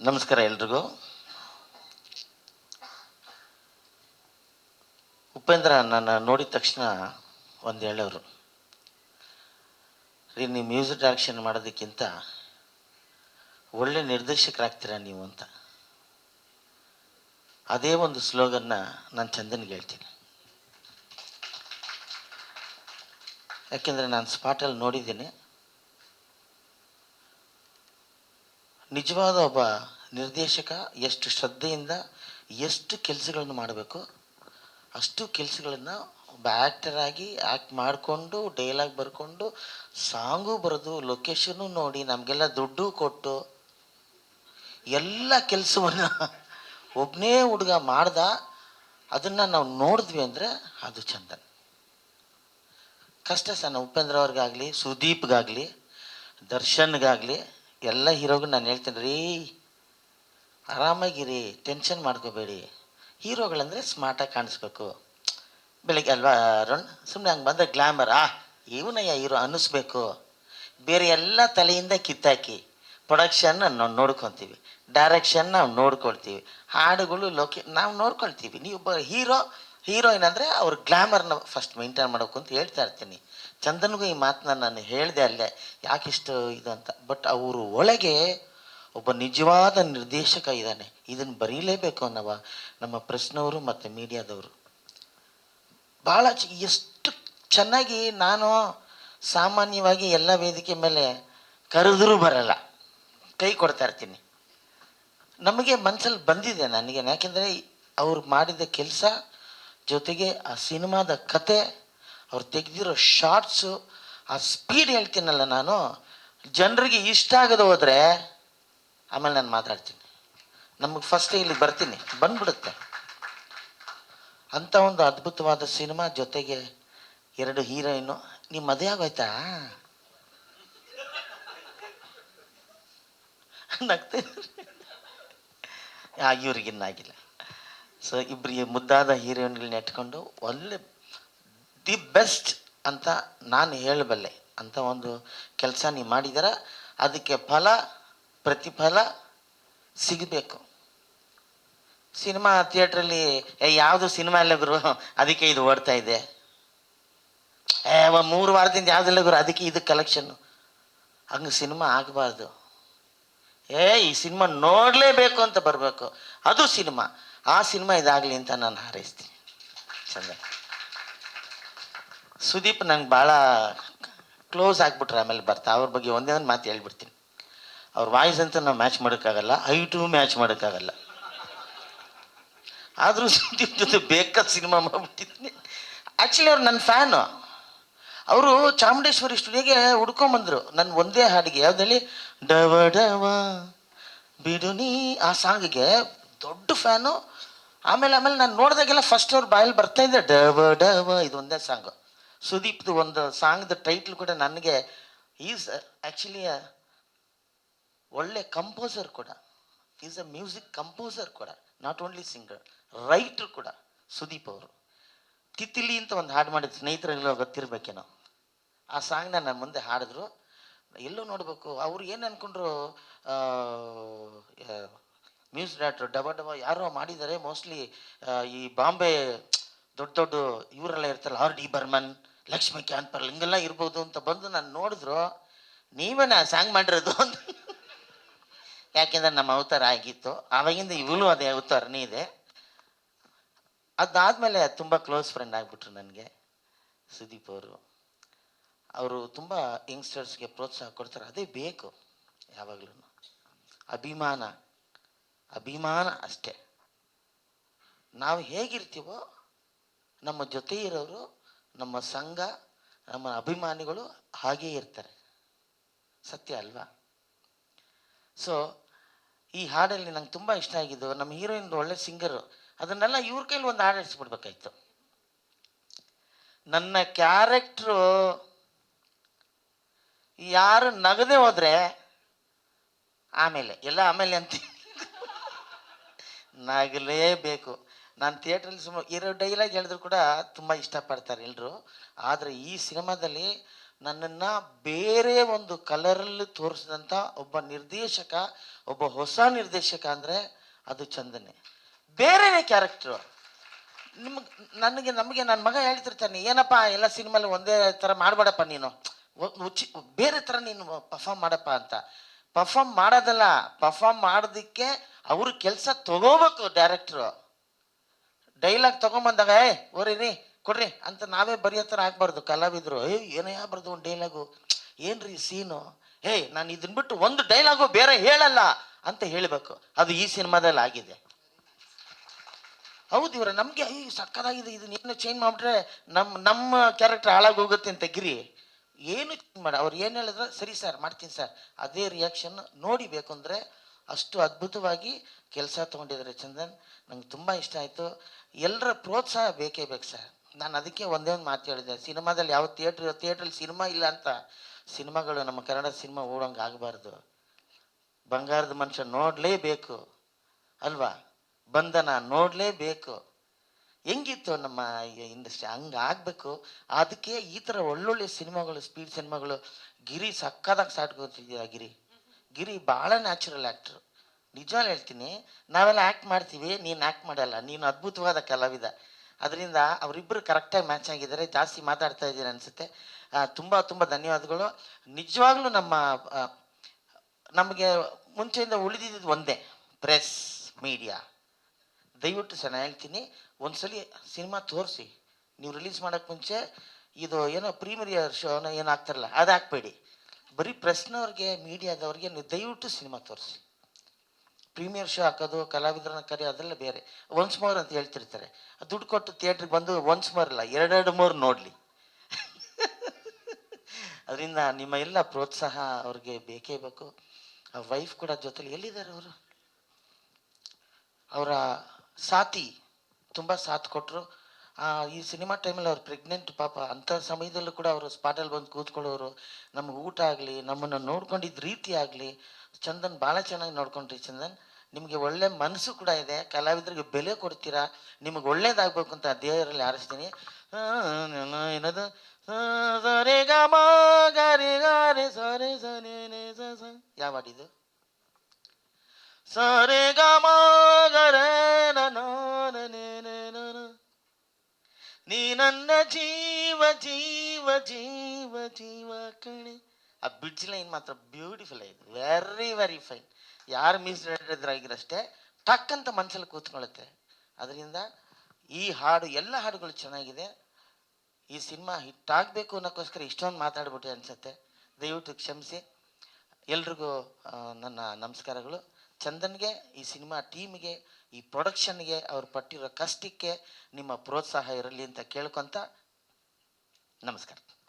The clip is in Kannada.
ನಮಸ್ಕಾರ ಎಲ್ರಿಗೂ. ಉಪೇಂದ್ರ ನನ್ನ ನೋಡಿದ ತಕ್ಷಣ ಒಂದು ಹೇಳೋರು, ರೀ ನೀವು ಮ್ಯೂಸಿಕ್ ಡೈರೆಕ್ಷನ್ ಮಾಡೋದಕ್ಕಿಂತ ಒಳ್ಳೆ ನಿರ್ದೇಶಕರಾಗ್ತೀರಾ ನೀವು ಅಂತ. ಅದೇ ಒಂದು ಸ್ಲೋಗನ್ನ ನಾನು ಚಂದನ್ಗೆ ಹೇಳ್ತೀನಿ. ಯಾಕೆಂದರೆ ನಾನು ಸ್ಪಾಟಲ್ಲಿ ನೋಡಿದ್ದೀನಿ, ನಿಜವಾದ ಒಬ್ಬ ನಿರ್ದೇಶಕ ಎಷ್ಟು ಶ್ರದ್ಧೆಯಿಂದ ಎಷ್ಟು ಕೆಲಸಗಳನ್ನು ಮಾಡಬೇಕು ಅಷ್ಟು ಕೆಲಸಗಳನ್ನು ಒಬ್ಬ ಆ್ಯಕ್ಟರ್ ಆಗಿ ಆ್ಯಕ್ಟ್ ಮಾಡಿಕೊಂಡು ಡೈಲಾಗ್ ಬರ್ಕೊಂಡು ಸಾಂಗು ಬರೆದು ಲೊಕೇಶನ್ನು ನೋಡಿ ನಮಗೆಲ್ಲ ದುಡ್ಡು ಕೊಟ್ಟು ಎಲ್ಲ ಕೆಲಸವನ್ನು ಒಬ್ಬನೇ ಹುಡುಗ ಮಾಡ್ದ. ಅದನ್ನು ನಾವು ನೋಡಿದ್ವಿ ಅಂದರೆ ಅದು ಚಂದನ್. ಕಷ್ಟ ಸಣ್ಣ ಉಪೇಂದ್ರ ಅವ್ರಿಗಾಗಲಿ, ಸುದೀಪ್ಗಾಗಲಿ, ದರ್ಶನ್ಗಾಗಲಿ, ಎಲ್ಲ ಹೀರೋಗೂ ನಾನು ಹೇಳ್ತೀನಿ ರೀ, ಆರಾಮಾಗಿರಿ, ಟೆನ್ಷನ್ ಮಾಡ್ಕೋಬೇಡಿ. ಹೀರೋಗಳಂದರೆ ಸ್ಮಾರ್ಟಾಗಿ ಕಾಣಿಸ್ಬೇಕು. ಬೆಳಗ್ಗೆ ಅಲ್ವಾ ಅರುಣ್, ಸುಮ್ಮನೆ ಹಂಗೆ ಬಂದರೆ ಗ್ಲ್ಯಾಮರ್, ಇವನಯ್ಯ ಹೀರೋ ಅನ್ನಿಸ್ಬೇಕು. ಬೇರೆ ಎಲ್ಲ ತಲೆಯಿಂದ ಕಿತ್ತಾಕಿ ಪ್ರೊಡಕ್ಷನ್ ನಾವು ನೋಡ್ಕೊತೀವಿ, ಡೈರೆಕ್ಷನ್ ನಾವು ನೋಡ್ಕೊಳ್ತೀವಿ, ಹಾಡುಗಳು ನಾವು ನೋಡ್ಕೊಳ್ತೀವಿ. ನೀವೊಬ್ಬ ಹೀರೋಯಿನ್ ಅಂದರೆ ಅವ್ರ ಗ್ಲ್ಯಾಮರ್ನ ಫಸ್ಟ್ ಮೇಂಟೈನ್ ಮಾಡಬೇಕು ಅಂತ ಹೇಳ್ತಾ ಇರ್ತೀನಿ. ಚಂದನ್ಗೂ ಈ ಮಾತನ್ನ ನಾನು ಹೇಳಿದೆ ಅಲ್ಲೇ, ಯಾಕಿಷ್ಟು ಇದು ಅಂತ. ಬಟ್ ಅವರು ಒಳಗೆ ಒಬ್ಬ ನಿಜವಾದ ನಿರ್ದೇಶಕ ಇದ್ದಾನೆ, ಇದನ್ನು ಬರೀಲೇಬೇಕು ಅನ್ನವ ನಮ್ಮ ಪ್ರೆಸ್ನವರು ಮತ್ತು ಮೀಡಿಯಾದವರು ಭಾಳ ಎಷ್ಟು ಚೆನ್ನಾಗಿ. ನಾನು ಸಾಮಾನ್ಯವಾಗಿ ಎಲ್ಲ ವೇದಿಕೆ ಮೇಲೆ ಕರೆದರೂ ಬರಲ್ಲ, ಕೈ ಕೊಡ್ತಾ ಇರ್ತೀನಿ. ನಮಗೆ ಮನಸ್ಸಲ್ಲಿ ಬಂದಿದೆ ನನಗೆ, ಯಾಕೆಂದರೆ ಅವ್ರು ಮಾಡಿದ ಕೆಲಸ ಜೊತೆಗೆ ಆ ಸಿನಿಮಾದ ಕತೆ, ಅವ್ರು ತೆಗೆದಿರೋ ಶಾರ್ಟ್ಸು, ಆ ಸ್ಪೀಡ್ ಹೇಳ್ತೀನಲ್ಲ ನಾನು, ಜನರಿಗೆ ಇಷ್ಟ ಆಗದೆ ಹೋದರೆ ಆಮೇಲೆ ನಾನು ಮಾತಾಡ್ತೀನಿ. ನಮಗೆ ಫಸ್ಟ್ ಇಲ್ಲಿ ಬರ್ತೀನಿ ಬಂದ್ಬಿಡುತ್ತೆ. ಅಂಥ ಒಂದು ಅದ್ಭುತವಾದ ಸಿನಿಮಾ, ಜೊತೆಗೆ 2 ಹೀರೋಯಿನ್ನು. ನಿಮ್ಮ ಮದುವೆ ಆಗೋಯ್ತಾ? ನಗ್ತೇ ಇವ್ರಿಗಿನ್ನಾಗಿಲ್ಲ. ಸೊ ಇಬ್ಬರಿಗೆ ಮುದ್ದಾದ ಹೀರೋಯಿನ್ಗಳನ್ನ ಇಟ್ಕೊಂಡು ಒಳ್ಳೆ ದಿ ಬೆಸ್ಟ್ ಅಂತ ನಾನು ಹೇಳಬಲ್ಲೆ. ಅಂಥ ಒಂದು ಕೆಲಸ ನೀವು ಮಾಡಿದಾರ, ಅದಕ್ಕೆ ಪ್ರತಿಫಲ ಸಿಗಬೇಕು. ಸಿನಿಮಾ ಥಿಯೇಟ್ರಲ್ಲಿ ಯಾವುದು ಸಿನಿಮಾ ಇಲ್ಲ ಗುರು, ಅದಕ್ಕೆ ಇದು ಓಡ್ತಾ ಇದೆ. 3 ವಾರದಿಂದ ಯಾವುದಿಲ್ಲ ಗುರು, ಅದಕ್ಕೆ ಇದು ಕಲೆಕ್ಷನ್ನು. ಹಂಗೆ ಸಿನಿಮಾ ಆಗಬಾರ್ದು. ಈ ಸಿನಿಮಾ ನೋಡಲೇಬೇಕು ಅಂತ ಬರಬೇಕು, ಅದು ಸಿನಿಮಾ. ಆ ಸಿನಿಮಾ ಇದಾಗಲಿ ಅಂತ ನಾನು ಹಾರೈಸ್ತೀನಿ. ಚಂದ ಸುದೀಪ್ ನಂಗೆ ಭಾಳ ಕ್ಲೋಸ್ ಆಗಿಬಿಟ್ರೆ ಆಮೇಲೆ ಬರ್ತಾ ಅವ್ರ ಬಗ್ಗೆ ಒಂದೇ ಒಂದು ಮಾತು ಹೇಳ್ಬಿಡ್ತೀನಿ. ಅವ್ರ ವಾಯ್ಸ್ ಅಂತೂ ನಾವು ಮ್ಯಾಚ್ ಮಾಡೋಕ್ಕಾಗಲ್ಲ, ಹೈಟು ಮ್ಯಾಚ್ ಮಾಡೋಕ್ಕಾಗಲ್ಲ. ಆದರೂ ಸುದೀಪ್ ಜೊತೆ ಬೇಕಾದ ಸಿನಿಮಾ ಮಾಡಿಬಿಟ್ಟಿದ್ದೀನಿ. ಆ್ಯಕ್ಚುಲಿ ಅವ್ರು ನನ್ನ ಫ್ಯಾನು. ಅವರು ಚಾಮುಂಡೇಶ್ವರಿ ಸ್ಟುಡಿಯೋಗೆ ಹುಡ್ಕೊಂಬಂದರು ನನ್ನ ಒಂದೇ ಹಾಡಿಗೆ, ಯಾವುದಲ್ಲಿ ಡವ ಡವ ಬಿಡು ನೀ, ಆ ಸಾಂಗಿಗೆ ದೊಡ್ಡ ಫ್ಯಾನು. ಆಮೇಲೆ ನಾನು ನೋಡಿದಾಗೆಲ್ಲ ಫಸ್ಟ್ ಅವ್ರ ಬಾಯಲ್ಲಿ ಬರ್ತಾಯಿದ್ದೆ ಡವ ಡವ, ಇದು ಒಂದೇ ಸಾಂಗು. ಸುದೀಪ್ದು ಒಂದು ಸಾಂಗ್ದು ಟೈಟ್ಲ್ ಕೂಡ ನನಗೆ, ಈಸ್ ಆ್ಯಕ್ಚುಲಿ ಒಳ್ಳೆ ಕಂಪೋಸರ್ ಕೂಡ, ಈಸ್ ಅ ಮ್ಯೂಸಿಕ್ ಕಂಪೋಸರ್ ಕೂಡ, ನಾಟ್ ಓನ್ಲಿ ಸಿಂಗರ್, ರೈಟ್ರು ಕೂಡ ಸುದೀಪ್ ಅವರು. ತಿತ್ತಿಲಿ ಅಂತ ಒಂದು ಹಾಡು ಮಾಡಿದ್ದು, ಸ್ನೇಹಿತರೆಲ್ಲ ಗೊತ್ತಿರಬೇಕೇನೋ. ಆ ಸಾಂಗ್ನ ನನ್ನ ಮುಂದೆ ಹಾಡಿದ್ರು. ಎಲ್ಲೋ ನೋಡಬೇಕು ಅವ್ರು ಏನು ಅಂದ್ಕೊಂಡ್ರು, ಮ್ಯೂಸಿಕ್ ಡೈರೆಕ್ಟ್ರು ಡಬ ಡಬ ಯಾರೋ ಮಾಡಿದ್ದಾರೆ, ಮೋಸ್ಟ್ಲಿ ಈ ಬಾಂಬೆ ದೊಡ್ಡ ಇವರೆಲ್ಲ ಇರ್ತಾರಲ್ಲ, R.D. ಬರ್ಮನ್, ಲಕ್ಷ್ಮೀಕಾಂತ್ ಪರ್ಲ್, ಹಿಂಗೆಲ್ಲ ಇರ್ಬೋದು ಅಂತ ಬಂದು ನಾನು ನೋಡಿದ್ರು. ನೀವೇನ ಸಾಂಗ್ ಮಾಡಿರೋದು ಅಂತ. ಯಾಕೆಂದ್ರೆ ನಮ್ಮ ಅವತಾರ ಆಗಿತ್ತು ಆವಾಗಿಂದ, ಇವಳು ಅದೇ ಅವತಾರನೇ ಇದೆ. ಅದಾದಮೇಲೆ ತುಂಬ ಕ್ಲೋಸ್ ಫ್ರೆಂಡ್ ಆಗಿಬಿಟ್ರು ನನಗೆ ಸುದೀಪ್ ಅವರು. ಅವರು ತುಂಬ ಯಂಗ್ಸ್ಟರ್ಸ್ಗೆ ಪ್ರೋತ್ಸಾಹ ಕೊಡ್ತಾರೆ, ಅದೇ ಬೇಕು ಯಾವಾಗಲೂ. ಅಭಿಮಾನ ಅಷ್ಟೇ. ನಾವು ಹೇಗಿರ್ತೀವೋ ನಮ್ಮ ಜೊತೆ ಇರೋರು, ನಮ್ಮ ಸಂಘ, ನಮ್ಮ ಅಭಿಮಾನಿಗಳು ಹಾಗೇ ಇರ್ತಾರೆ. ಸತ್ಯ ಅಲ್ವಾ? ಸೊ ಈ ಹಾಡಲ್ಲಿ ನಂಗೆ ತುಂಬ ಇಷ್ಟ ಆಗಿದ್ದು, ನಮ್ಮ ಹೀರೋಯಿನ್ ಒಳ್ಳೆ ಸಿಂಗರು, ಅದನ್ನೆಲ್ಲ ಇವ್ರ ಕೈಲಿ ಒಂದು ಹಾಡು ಹಿಡಿಸ್ಬಿಡ್ಬೇಕಾಯ್ತು. ನನ್ನ ಕ್ಯಾರೆಕ್ಟ್ರು ಯಾರು ನಗದೆ ಹೋದರೆ ಆಮೇಲೆ ಅಂತ ನಗಲೇಬೇಕು. ನಾನು ಥಿಯೇಟ್ರಲ್ಲಿ ಸುಮ್ಮನೆ 2 ಡೈಲಾಗ್ ಹೇಳಿದ್ರು ಕೂಡ ತುಂಬ ಇಷ್ಟಪಡ್ತಾರೆ ಎಲ್ಲರೂ. ಆದರೆ ಈ ಸಿನಿಮಾದಲ್ಲಿ ನನ್ನನ್ನು ಬೇರೆ ಒಂದು ಕಲರಲ್ಲಿ ತೋರಿಸಿದಂಥ ಒಬ್ಬ ನಿರ್ದೇಶಕ, ಒಬ್ಬ ಹೊಸ ನಿರ್ದೇಶಕ ಅಂದರೆ ಅದು ಚಂದನೆ. ಬೇರೆನೇ ಕ್ಯಾರೆಕ್ಟ್ರು. ನಮಗೆ ನನ್ನ ಮಗ ಹೇಳ್ತಿರ್ತಾನೆ, ಏನಪ್ಪ ಎಲ್ಲ ಸಿನಿಮಾಲಿ ಒಂದೇ ಥರ ಮಾಡಬೇಡಪ್ಪ ನೀನು, ಬೇರೆ ಥರ ನೀನು ಪರ್ಫಾರ್ಮ್ ಮಾಡಪ್ಪ ಅಂತ. ಪರ್ಫಾರ್ಮ್ ಮಾಡೋದಲ್ಲ, ಪರ್ಫಾರ್ಮ್ ಮಾಡೋದಕ್ಕೆ ಅವರು ಕೆಲಸ ತಗೋಬೇಕು ಡೈರೆಕ್ಟ್ರು. ಡೈಲಾಗ್ ತೊಗೊಂಬಂದಾಗ ಓರಿರಿ ಕೊಡ್ರಿ ಅಂತ ನಾವೇ ಬರೆಯೋ ಥರ ಆಗ್ಬಾರ್ದು. ಕಲಾವಿದರು ಏನಯ್ಯ ಬರ್ದು ಒಂದು ಡೈಲಾಗು, ಏನ್ರಿ ಸೀನು, ನಾನು ಇದನ್ನ ಬಿಟ್ಟು ಒಂದು ಡೈಲಾಗು ಬೇರೆ ಹೇಳಲ್ಲ ಅಂತ ಹೇಳಬೇಕು. ಅದು ಈ ಸಿನಿಮಾದಲ್ಲಿ ಆಗಿದೆ. ಹೌದು ಇವ್ರೆ, ನಮಗೆ ಸಕ್ಕದಾಗಿದೆ, ಇದನ್ನ ಏನು ಚೇಂಜ್ ಮಾಡಿಬಿಟ್ರೆ ನಮ್ಮ ಕ್ಯಾರೆಕ್ಟರ್ ಹಾಳಾಗಿ ಹೋಗುತ್ತೆ ಅಂತ ಗಿರಿ ಏನು ಮಾಡ ಅವ್ರು ಏನು ಹೇಳಿದ್ರೆ ಸರಿ ಸರ್ ಮಾಡ್ತೀನಿ ಸರ್, ಅದೇ ರಿಯಾಕ್ಷನ್ ನೋಡಿ ಬೇಕು ಅಂದರೆ ಅಷ್ಟು ಅದ್ಭುತವಾಗಿ ಕೆಲಸ ತೊಗೊಂಡಿದ್ದಾರೆ ಚಂದನ್. ನಂಗೆ ತುಂಬ ಇಷ್ಟ ಆಯಿತು. ಎಲ್ಲರ ಪ್ರೋತ್ಸಾಹ ಬೇಕೇ ಬೇಕು ಸರ್. ನಾನು ಅದಕ್ಕೆ ಒಂದೇ ಒಂದು ಮಾತು ಹೇಳಿದೆ, ಸಿನಿಮಾದಲ್ಲಿ ಯಾವ ಥಿಯೇಟ್ರಲ್ಲಿ ಸಿನಿಮಾ ಇಲ್ಲ ಅಂತ ಸಿನಿಮಾಗಳು ನಮ್ಮ ಕನ್ನಡ ಸಿನಿಮಾ ಓಡೋಂಗೆ ಆಗಬಾರ್ದು. ಬಂಗಾರದ ಮನುಷ್ಯ ನೋಡಲೇಬೇಕು ಅಲ್ವಾ, ಬಂಧನ ನೋಡಲೇಬೇಕು. ಹೆಂಗಿತ್ತು ನಮ್ಮ ಇಂಡಸ್ಟ್ರಿ, ಹಂಗೆ ಆಗಬೇಕು. ಅದಕ್ಕೆ ಈ ಥರ ಒಳ್ಳೊಳ್ಳೆ ಸಿನಿಮಾಗಳು, ಸ್ಪೀಡ್ ಸಿನಿಮಾಗಳು. ಗಿರಿ ಸಕ್ಕದಾಗಿ ಸಾಟ್ಕೊತಿದ್ದೀರ. ಗಿರಿ ಭಾಳ ನ್ಯಾಚುರಲ್ ಆ್ಯಕ್ಟ್ರು. ನಿಜವಾಗ್ಲೂ ಹೇಳ್ತೀನಿ, ನಾವೆಲ್ಲ ಆ್ಯಕ್ಟ್ ಮಾಡ್ತೀವಿ, ನೀನು ಆ್ಯಕ್ಟ್ ಮಾಡಲ್ಲ. ನೀನು ಅದ್ಭುತವಾದ ಕಲಾವಿದ. ಅದರಿಂದ ಅವರಿಬ್ಬರು ಕರೆಕ್ಟಾಗಿ ಮ್ಯಾಚ್ ಆಗಿದ್ದಾರೆ. ಜಾಸ್ತಿ ಮಾತಾಡ್ತಾ ಇದ್ದೀರ ಅನಿಸುತ್ತೆ. ತುಂಬ ತುಂಬ ಧನ್ಯವಾದಗಳು. ನಿಜವಾಗ್ಲೂ ನಮಗೆ ಮುಂಚೆಯಿಂದ ಉಳಿದಿದ್ದು ಒಂದೇ, ಪ್ರೆಸ್ ಮೀಡಿಯಾ. ದಯವಿಟ್ಟು ಸರ್ ನಾನು ಹೇಳ್ತೀನಿ, ಒಂದ್ಸಲಿ ಸಿನಿಮಾ ತೋರಿಸಿ. ನೀವು ರಿಲೀಸ್ ಮಾಡೋಕ್ಕೆ ಮುಂಚೆ ಇದು ಏನೋ ಪ್ರೀಮಿಯರ್ ಶೋನ ಏನೋ ಆಗ್ತಾರಲ್ಲ ಅದು ಹಾಕ್ಬೇಡಿ. ಬರೀ ಪ್ರೆಸ್ನವ್ರಿಗೆ, ಮೀಡಿಯಾದವ್ರಿಗೆ ನೀವು ದಯವಿಟ್ಟು ಸಿನಿಮಾ ತೋರಿಸಿ. ಪ್ರೀಮಿಯರ್ ಶೋ ಹಾಕೋದು, ಕಲಾವಿದರನ್ನ ಕರಿ, ಅದೆಲ್ಲ ಬೇರೆ. ಒನ್ಸ್ ಮೋರ್ ಅಂತ ಹೇಳ್ತಿರ್ತಾರೆ. ದುಡ್ಡು ಕೊಟ್ಟು ಥಿಯೇಟ್ರಿಗೆ ಬಂದು ಒನ್ಸ್ ಮೋರ್ ಇಲ್ಲ, ಎರಡು ಮೂರು ನೋಡಲಿ. ಅದರಿಂದ ನಿಮ್ಮ ಎಲ್ಲ ಪ್ರೋತ್ಸಾಹ ಅವ್ರಿಗೆ ಬೇಕೇ ಬೇಕು. ವೈಫ್ ಕೂಡ ಜೊತೆಲಿ ಎಲ್ಲಿದ್ದಾರೆ ಅವರು, ಅವರ ಸಾಥಿ ತುಂಬ ಸಾಥ್ ಕೊಟ್ಟರು. ಈ ಸಿನಿಮಾ ಟೈಮಲ್ಲಿ ಅವ್ರು ಪ್ರೆಗ್ನೆಂಟ್ ಪಾಪ, ಅಂಥ ಸಮಯದಲ್ಲೂ ಕೂಡ ಅವರು ಸ್ಪಾಟಲ್ಲಿ ಬಂದು ಕೂತ್ಕೊಳ್ಳೋರು. ನಮಗೆ ಊಟ ಆಗಲಿ, ನಮ್ಮನ್ನು ನೋಡ್ಕೊಂಡಿದ್ದ ರೀತಿ ಆಗಲಿ, ಚಂದನ್ ಭಾಳ ಚೆನ್ನಾಗಿ ನೋಡ್ಕೊಂಡ್ರಿ. ಚಂದನ್, ನಿಮಗೆ ಒಳ್ಳೆ ಮನಸ್ಸು ಕೂಡ ಇದೆ, ಕಲಾವಿದರಿಗೆ ಬೆಲೆ ಕೊಡ್ತೀರಾ. ನಿಮಗೆ ಒಳ್ಳೇದಾಗಬೇಕು ಅಂತ ದೇವರಲ್ಲಿ ಹಾರಿಸ್ತೀನಿ. ಏನದು ಸರೆ ಗ ಮ ಗರೆ ಗಾರೆ ಸರೆ ಸನೆ ಸ ಯಾವ ಹಾಡಿದು, ಸರೆ ಗ ಮ ಗರೆ ನೀ ನನ್ನ ಜೀವ ಜೀವ ಜೀವ ಜೀವ ಕಣೆ. ಆ ಬಿಡ್ಜ್ ಲೈನ್ ಮಾತ್ರ ಬ್ಯೂಟಿಫುಲ್ ಆಗಿದೆ, ವೆರಿ ವೆರಿ ಫೈನ್. ಯಾರು ಮಿಸ್ರೈಡರಾಗಿರಷ್ಟೇ ಟಕ್ ಅಂತ ಮನಸ್ಸಲ್ಲಿ ಕೂತ್ಕೊಳ್ಳುತ್ತೆ. ಅದರಿಂದ ಈ ಹಾಡು, ಎಲ್ಲ ಹಾಡುಗಳು ಚೆನ್ನಾಗಿದೆ. ಈ ಸಿನಿಮಾ ಹಿಟ್ ಆಗಬೇಕು ಅನ್ನೋಕ್ಕೋಸ್ಕರ ಇಷ್ಟೊಂದು ಮಾತಾಡ್ಬಿಟ್ಟೆ ಅನಿಸುತ್ತೆ. ದಯವಿಟ್ಟು ಕ್ಷಮಿಸಿ. ಎಲ್ರಿಗೂ ನನ್ನ ನಮಸ್ಕಾರಗಳು. ಚಂದನ್ಗೆ, ಈ ಸಿನಿಮಾ ಟೀಮ್ಗೆ, ಈ ಪ್ರೊಡಕ್ಷನ್ಗೆ, ಅವ್ರು ಪಟ್ಟಿರೋ ಕಷ್ಟಕ್ಕೆ ನಿಮ್ಮ ಪ್ರೋತ್ಸಾಹ ಇರಲಿ ಅಂತ ಕೇಳ್ಕೊತ ನಮಸ್ಕಾರ.